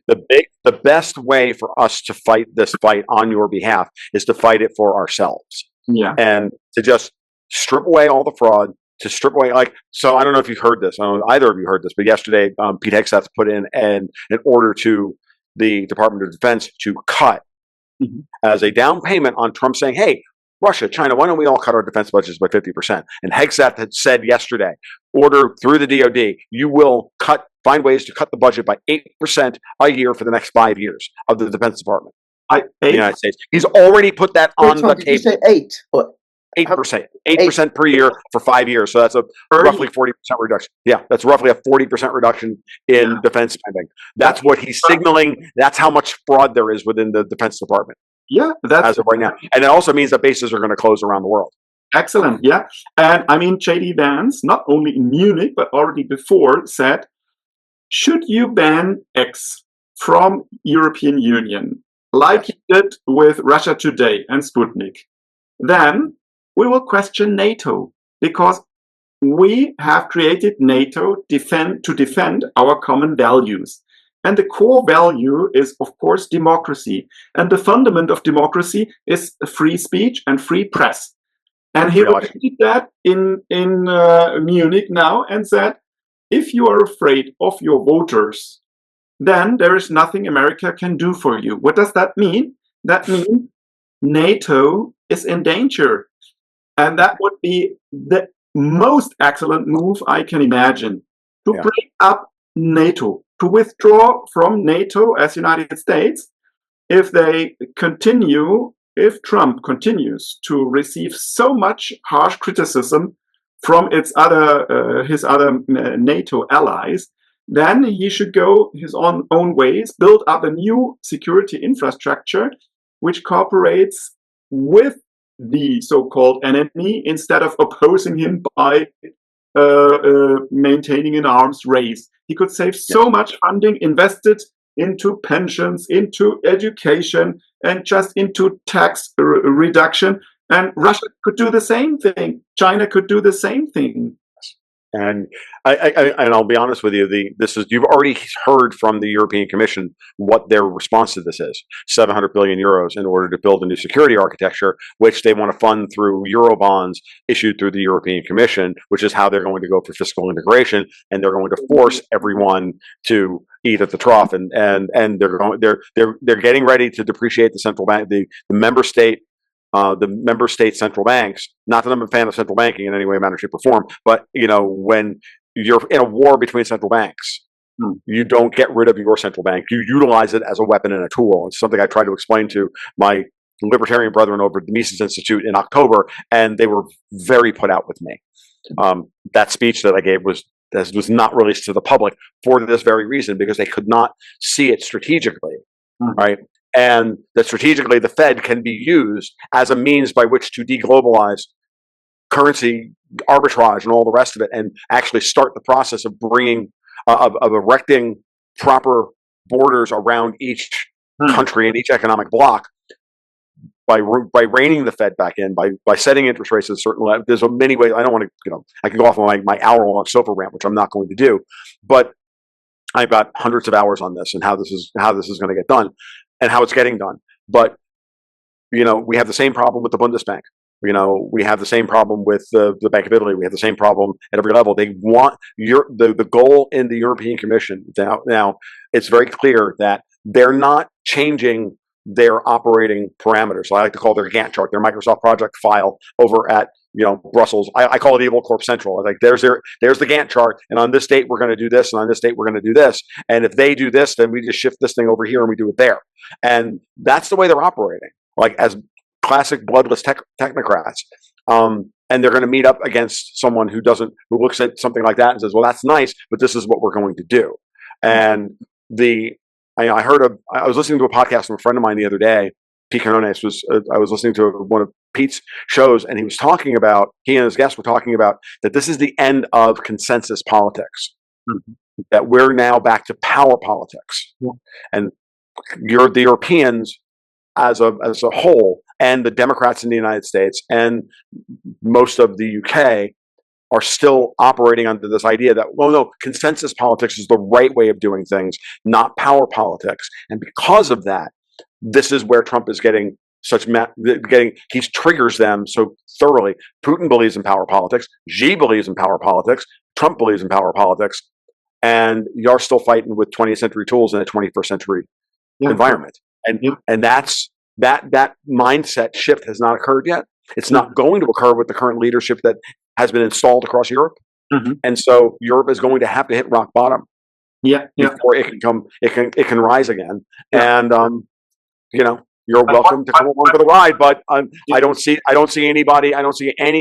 The best way for us to fight this fight on your behalf is to fight it for ourselves. Yeah. And to just strip away all the fraud, to strip away, so I don't know if you've heard this. I don't know if either of you heard this, but yesterday, Pete Hegseth put in an order to the Department of Defense to cut as a down payment on Trump saying, hey, Russia, China, why don't we all cut our defense budgets by 50%? And Hegseth had said yesterday, order through the DOD, you will find ways to cut the budget by 8% a year for the next 5 years of the Defense Department. The United States. He's already put that on the table. Did you say 8? Or 8%. 8% per year for 5 years. So that's a roughly 40% reduction. Yeah, that's roughly a 40% reduction in defense spending. That's what he's signaling. That's how much fraud there is within the Defense Department. Yeah, that's as of right now. And it also means that bases are going to close around the world. Excellent. Yeah. And I mean, J.D. Vance, not only in Munich, but already before said, should you ban X from European Union, like he did with Russia Today and Sputnik, then we will question NATO, because we have created NATO to defend our common values. And the core value is, of course, democracy. And the fundament of democracy is free speech and free press. And he repeated that in Munich now and said, if you are afraid of your voters, then there is nothing America can do for you. What does that mean? That means NATO is in danger. And that would be the most excellent move I can imagine, to break up NATO, to withdraw from NATO as United States, if Trump continues to receive so much harsh criticism from his other NATO allies, then he should go his own ways, build up a new security infrastructure which cooperates with the so-called enemy instead of opposing him by maintaining an arms race. He could save so much funding invested into pensions, into education, and just into tax reduction. And Russia could do the same thing. China could do the same thing. And I'll be honest with you, you've already heard from the European Commission what their response to this is: 700 billion euros in order to build a new security architecture, which they want to fund through Eurobonds issued through the European Commission, which is how they're going to go for fiscal integration, and they're going to force everyone to eat at the trough, and they're getting ready to depreciate the central bank, the member state central banks. Not that I'm a fan of central banking in any way, manner, shape, or form, but when you're in a war between central banks, you don't get rid of your central bank. You utilize it as a weapon and a tool. It's something I tried to explain to my libertarian brethren over at the Mises Institute in October, and they were very put out with me. That speech that I gave was not released to the public for this very reason, because they could not see it strategically, right? And that strategically the Fed can be used as a means by which to deglobalize currency arbitrage and all the rest of it, and actually start the process of erecting proper borders around each country and each economic bloc by reining the Fed back in, by setting interest rates at a certain level. There's many ways. I don't want to, I can go off on my hour-long sofa rant, which I'm not going to do, but I've got hundreds of hours on this and how this is going to get done and how it's getting done. But we have the same problem with the Bundesbank. We have the same problem with the Bank of Italy. We have the same problem at every level. They want the goal in the European Commission. Now it's very clear that they're not changing their operating parameters. I like to call their Gantt chart, their Microsoft project file over at Brussels. I call it Evil Corp Central. Like there's the Gantt chart, and on this date we're going to do this, and on this date we're going to do this. And if they do this, then we just shift this thing over here and we do it there. And that's the way they're operating, like as classic bloodless technocrats. And they're going to meet up against someone who looks at something like that and says, "Well, that's nice, but this is what we're going to do." And I was listening to a podcast from a friend of mine the other day, Pete Canones was, I was listening to one of Pete's shows, and he and his guests were talking about that this is the end of consensus politics, that we're now back to power politics. And the Europeans as a whole, and the Democrats in the United States and most of the UK are still operating under this idea that, well, no, consensus politics is the right way of doing things, not power politics. And because of that, this is where Trump is getting he triggers them so thoroughly. Putin believes in power politics. Xi believes in power politics. Trump believes in power politics. And you're still fighting with 20th century tools in a 21st century environment. And that's that mindset shift has not occurred yet. It's not going to occur with the current leadership that has been installed across Europe. And so Europe is going to have to hit rock bottom before it can rise again. And you're welcome to come along for the ride, but I don't see any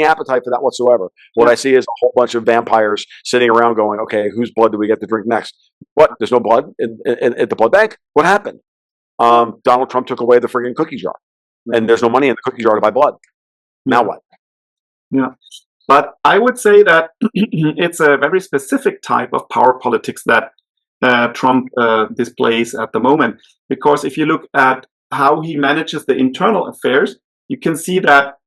appetite for that whatsoever. What I see is a whole bunch of vampires sitting around going, okay, whose blood do we get to drink next? What? There's no blood in the blood bank? What happened? Donald Trump took away the friggin' cookie jar, and there's no money in the cookie jar to buy blood. Now what? Yeah. But I would say that it's a very specific type of power politics that Trump displays at the moment. Because if you look at how he manages the internal affairs, you can see that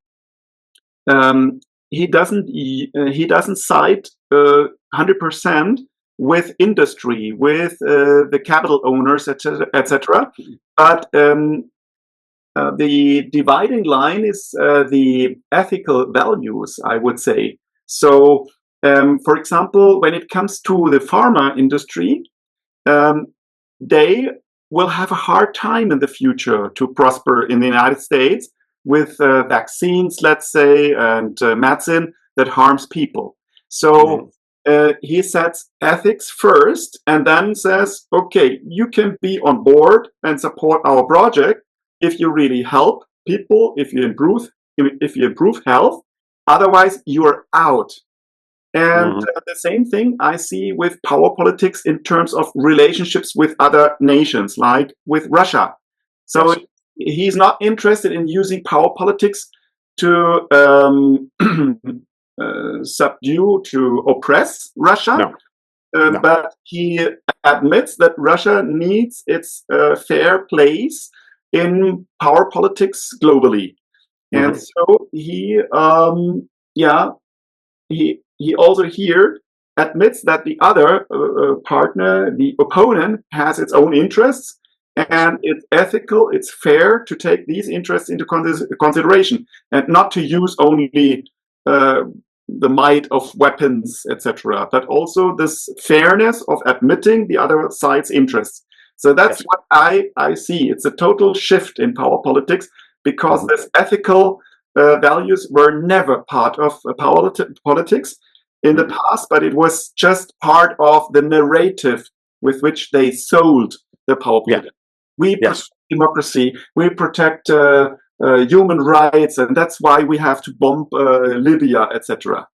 he doesn't side 100% with industry, with the capital owners, etc. But the dividing line is the ethical values, I would say. So, for example, when it comes to the pharma industry, they will have a hard time in the future to prosper in the United States with vaccines, let's say, and medicine that harms people. So he sets ethics first and then says, okay, you can be on board and support our project if you really help people, if you improve health. Otherwise, you are out. And the same thing I see with power politics in terms of relationships with other nations, like with Russia. So he's not interested in using power politics to subdue, to oppress Russia. No. But he admits that Russia needs its fair place in power politics globally. And so he also here admits that the other partner, the opponent, has its own interests, and it's ethical, it's fair to take these interests into consideration, and not to use only the might of weapons, etc., but also this fairness of admitting the other side's interests. So that's what I see. It's a total shift in power politics, because this ethical values were never part of politics in the past, but it was just part of the narrative with which they sold the power politics. We protect democracy, we protect human rights, and that's why we have to bomb Libya, etc.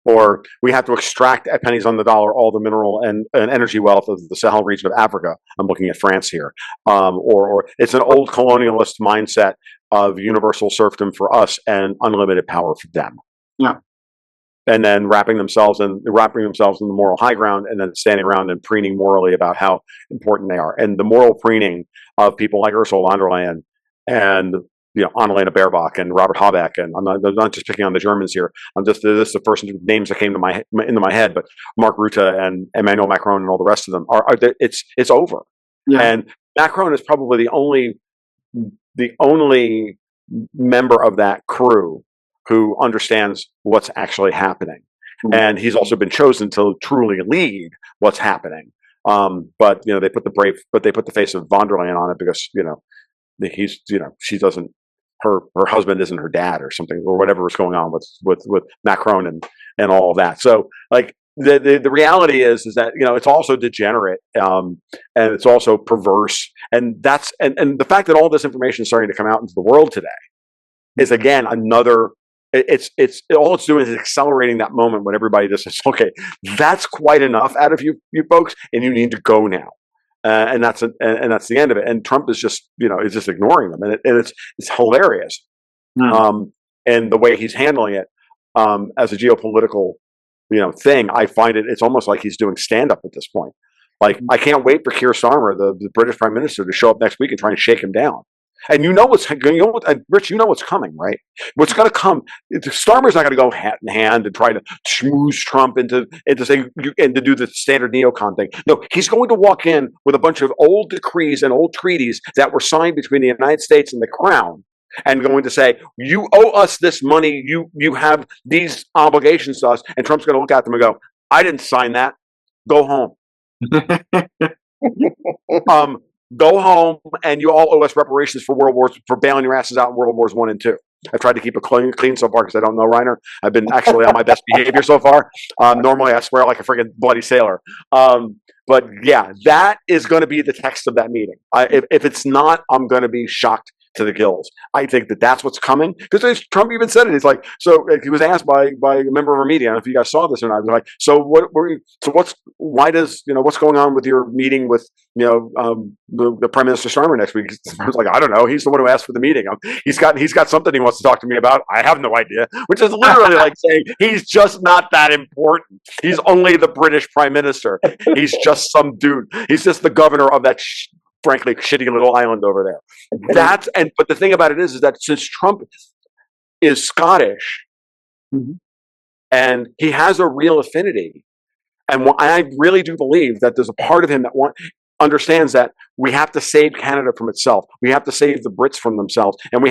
Or we have to extract at pennies on the dollar all the mineral and energy wealth of the Sahel region of Africa. I'm looking at France here. Or it's an old colonialist mindset of universal serfdom for us and unlimited power for them. Yeah. And then wrapping themselves in the moral high ground, and then standing around and preening morally about how important they are. And the moral preening of people like Ursula von der Leyen and Annalena Baerbock and Robert Habeck, and I'm not just picking on the Germans here. This is the first names that came into my head, but Mark Rutte and Emmanuel Macron and all the rest of them it's over. Yeah. And Macron is probably the only member of that crew who understands what's actually happening, and he's also been chosen to truly lead what's happening. But they put the face of von der Leyen on it because she doesn't. Her husband isn't her dad or something, or whatever is going on with Macron and all of that. So like the reality is that it's also degenerate and it's also perverse, and that's and the fact that all this information is starting to come out into the world today is again another. It's all it's doing is accelerating that moment when everybody just says, okay, that's quite enough out of you folks, and you need to go now. and that's the end of it. And Trump is just is just ignoring them, and it's hilarious. And the way he's handling it as a geopolitical thing, I find it's almost like he's doing stand up at this point. Like, I can't wait for Keir Starmer, the British Prime Minister, to show up next week and try and shake him down. And Rich, what's coming, right? What's going to come? Starmer's not going to go hand in hand and try to schmooze Trump into saying and to do the standard neocon thing. No, he's going to walk in with a bunch of old decrees and old treaties that were signed between the United States and the Crown, and going to say, you owe us this money. You have these obligations to us. And Trump's going to look at them and go, I didn't sign that. Go home. Go home, and you all owe us reparations for bailing your asses out in World Wars I and II. I've tried to keep it clean so far because I don't know Reiner. I've been actually on my best behavior so far. Normally, I swear like a freaking bloody sailor. But yeah, that is going to be the text of that meeting. If it's not, I'm going to be shocked to the gills. I think that's what's coming, because Trump even said it. He's like, so he was asked by a member of our media, I don't know if you guys saw this or not. I was like, what's going on with your meeting with the Prime Minister Starmer next week? I was like, I don't know. He's the one who asked for the meeting. He's got something he wants to talk to me about. I have no idea. Which is literally like saying he's just not that important. He's only the British Prime Minister. He's just some dude. He's just the governor of that frankly shitty little island over there. But the thing about it is that since Trump is Scottish, and he has a real affinity, and I really do believe that there's a part of him that understands that we have to save Canada from itself. We have to save the Brits from themselves, and we're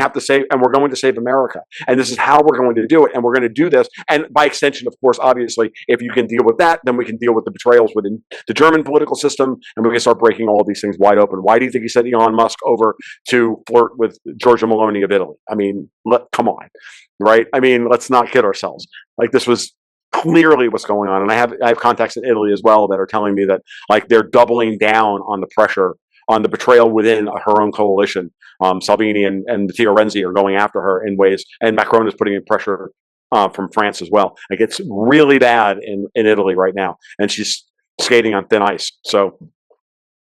going to save America. And this is how we're going to do it. And we're going to do this. And by extension, of course, obviously, if you can deal with that, then we can deal with the betrayals within the German political system, and we can start breaking all these things wide open. Why do you think he sent Elon Musk over to flirt with Giorgia Meloni of Italy? I mean, come on, right? I mean, let's not kid ourselves. Like, this was clearly what's going on. And I have contacts in Italy as well that are telling me that, like, they're doubling down on the pressure, on the betrayal within her own coalition. Salvini and Matteo Renzi are going after her in ways, and Macron is putting in pressure from France as well. Like, it's really bad in Italy right now, and she's skating on thin ice. So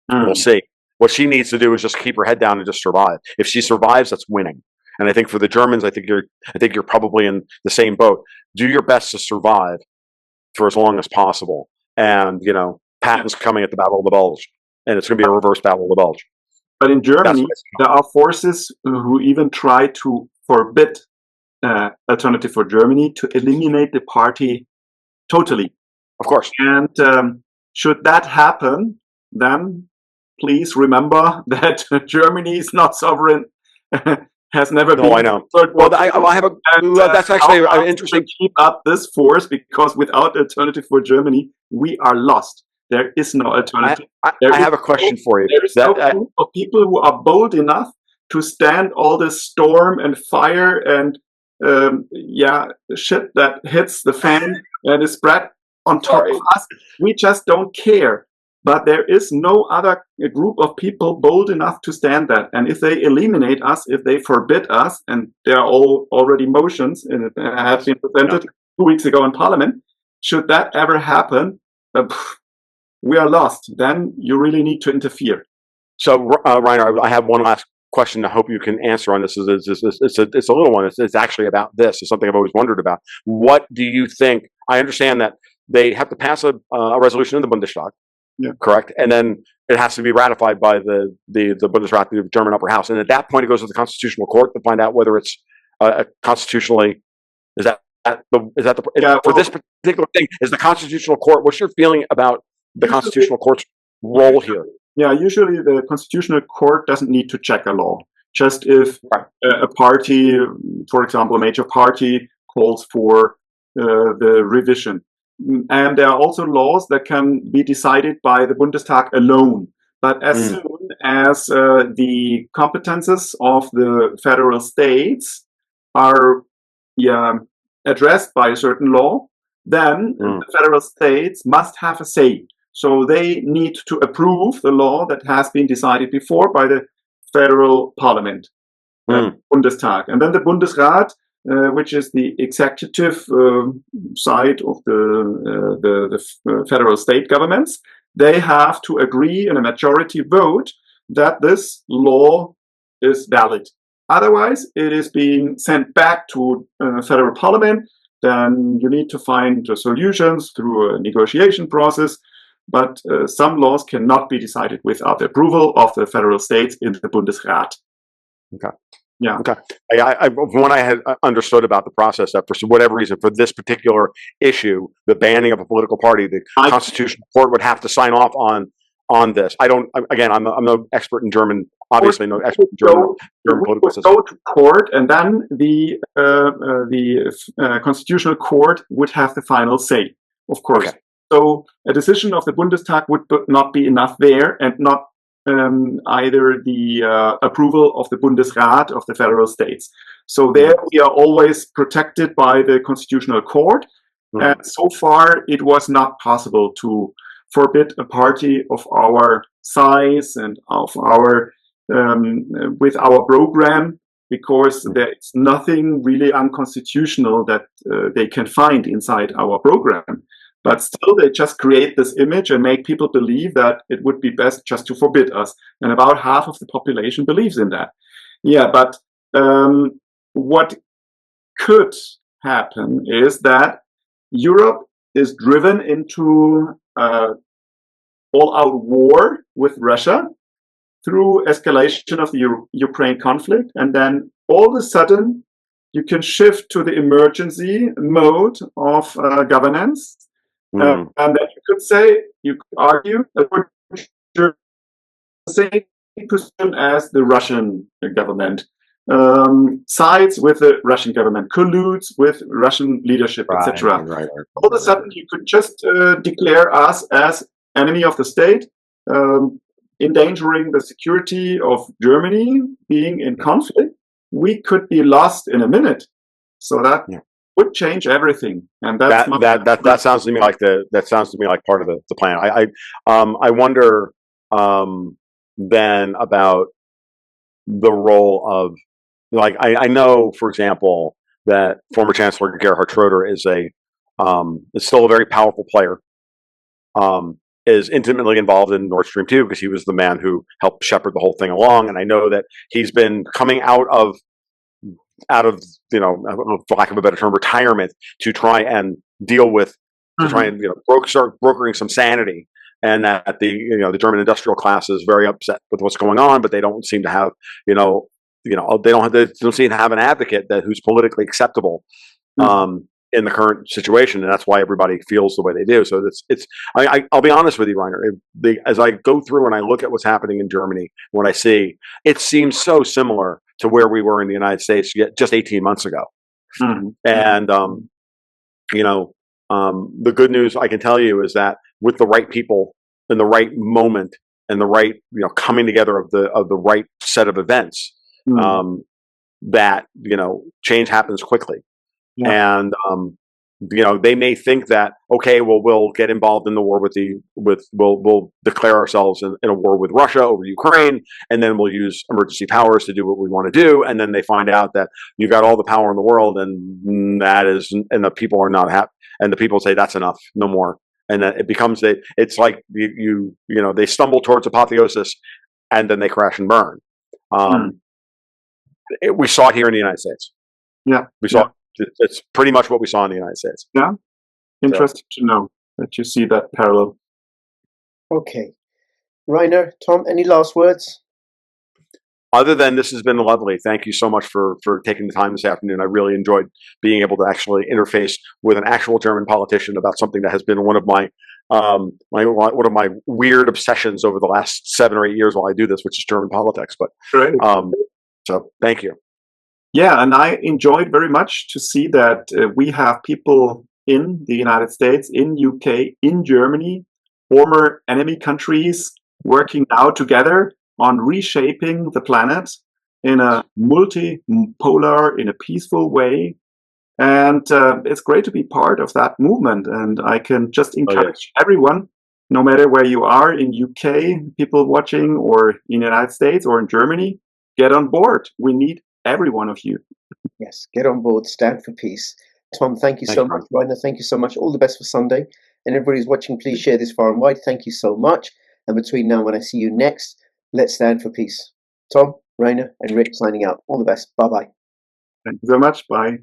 we'll see. What she needs to do is just keep her head down and just survive. If she survives, that's winning. And I think for the Germans, I think you're probably in the same boat. Do your best to survive for as long as possible. And, Patton's coming at the Battle of the Bulge, and it's going to be a reverse Battle of the Bulge. But in Germany, there are forces who even try to forbid Alternative for Germany to eliminate the party totally. Of course. And should that happen, then please remember that Germany is not sovereign. Has never been. Oh, I know. Well, I have that's actually interesting. Keep up this force, because without Alternative for Germany, we are lost. There is no alternative. I have a question for you. There is no group of people who are bold enough to stand all this storm and fire and shit that hits the fan and is spread on top of us. We just don't care. But there is no other group of people bold enough to stand that. And if they eliminate us, if they forbid us, and there are already motions and have been presented 2 weeks ago in Parliament, should that ever happen, we are lost. Then you really need to interfere. So, Reiner, I have one last question I hope you can answer on this. It's a little one. It's actually about this. It's something I've always wondered about. What do you think? I understand that they have to pass a resolution in the Bundestag. Yeah. Correct, and then it has to be ratified by the Bundesrat, the German upper house, and at that point it goes to the Constitutional Court to find out whether it's constitutionally. For this particular thing, is the Constitutional Court? What's your feeling about the Constitutional Court's role here? Yeah, usually the Constitutional Court doesn't need to check a law. Just if a party, for example, a major party, calls for the revision. And there are also laws that can be decided by the Bundestag alone. But as soon as the competences of the federal states are addressed by a certain law, then the federal states must have a say. So they need to approve the law that has been decided before by the federal parliament, Bundestag. And then the Bundesrat, which is the executive side of the federal state governments, they have to agree in a majority vote that this law is valid. Otherwise, it is being sent back to federal parliament. Then you need to find solutions through a negotiation process. But some laws cannot be decided without the approval of the federal states in the Bundesrat. Okay. Yeah. Okay. When I had understood about the process, that for whatever reason, for this particular issue, the banning of a political party, the Constitutional Court would have to sign off on this. I don't. Again, I'm no expert in German. Obviously, no expert in German political system. Go to court, and then the Constitutional Court would have the final say. Of course. Okay. So a decision of the Bundestag would not be enough there, and not either the approval of the Bundesrat of the federal states. So there we are always protected by the Constitutional Court. And so far, it was not possible to forbid a party of our size and of our with our program, because there's nothing really unconstitutional that they can find inside our program. But still, they just create this image and make people believe that it would be best just to forbid us. And about half of the population believes in that. Yeah, but what could happen is that Europe is driven into all-out war with Russia through escalation of the Ukraine conflict. And then all of a sudden, you can shift to the emergency mode of governance. And then you could say, you could argue that we're the same position as the Russian government, sides with the Russian government, colludes with Russian leadership, etc. Right. All of a sudden, you could just declare us as enemy of the state, endangering the security of Germany, being in conflict. We could be lost in a minute. So that would change everything, and that sounds to me like part of the plan. I wonder then about the role of, like, I know, for example, that former Chancellor Gerhard Schroeder is still a very powerful player. Is intimately involved in Nord Stream 2 because he was the man who helped shepherd the whole thing along, and I know that he's been coming out of for lack of a better term, retirement to try and deal with, to try and start brokering some sanity, and that the German industrial class is very upset with what's going on, but they don't seem to have they don't seem to have an advocate who's politically acceptable in the current situation, and that's why everybody feels the way they do. So I'll be honest with you, Rainer. As I go through and I look at what's happening in Germany, what I see, it seems so similar to where we were in the United States just 18 months ago. And the good news I can tell you is that with the right people in the right moment and the right coming together of the right set of events, that change happens quickly. And they may think that, okay, well, we'll get involved in the war we'll declare ourselves in a war with Russia over Ukraine, and then we'll use emergency powers to do what we want to do. And then they find out that you've got all the power in the world, and the people are not happy, and the people say that's enough, no more. And then it becomes it's like they stumble towards apotheosis, and then they crash and burn. We saw it here in the United States. Yeah, we saw. It's pretty much what we saw in the United States. Yeah, interesting to know that you see that parallel. Okay, Rainer, Tom, any last words? Other than this has been lovely. Thank you so much for taking the time this afternoon. I really enjoyed being able to actually interface with an actual German politician about something that has been one of my one of my weird obsessions over the last 7 or 8 years while I do this, which is German politics. But so thank you. Yeah, and I enjoyed very much to see that we have people in the United States, in UK, in Germany, former enemy countries, working now together on reshaping the planet in a multipolar, in a peaceful way. And it's great to be part of that movement. And I can just encourage everyone, no matter where you are in UK, people watching, or in the United States or in Germany, get on board. We need every one of you. Yes, get on board, stand for peace. Tom, thank you so much. Rainer, thank you so much. All the best for Sunday. And everybody who's watching, please share this far and wide. Thank you so much. And between now and when I see you next, let's stand for peace. Tom, Rainer, and Rick signing out. All the best. Bye-bye. Thank you so much. Bye.